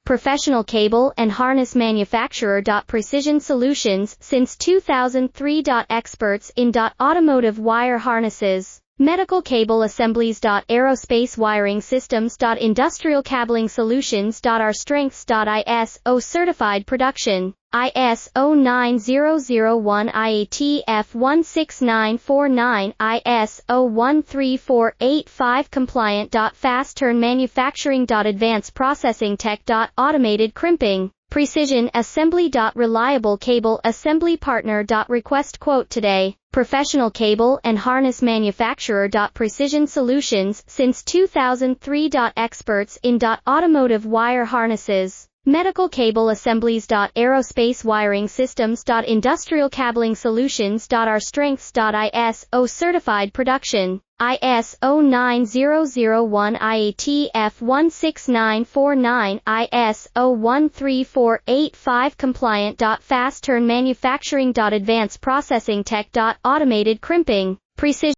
Professional cable and harness manufacturer. Precision Solutions since 2003. Experts in automotive wire harnesses, medical cable assemblies. Aerospace wiring systems. Industrial cabling solutions. Our strengths. ISO certified production, ISO 9001 IATF 16949, ISO 13485 compliant. Fast turn manufacturing. Advanced processing tech. Automated crimping, precision assembly. Reliable cable assembly partner. Request quote today. Professional cable and harness manufacturer. Precision Solutions since 2003. Experts in automotive wire harnesses, medical cable assemblies. Aerospace wiring systems. Industrial cabling solutions. Our strengths. ISO certified production, ISO 9001 IATF 16949, ISO 13485 compliant. Fast turn manufacturing. Advanced processing tech. Automated crimping, precision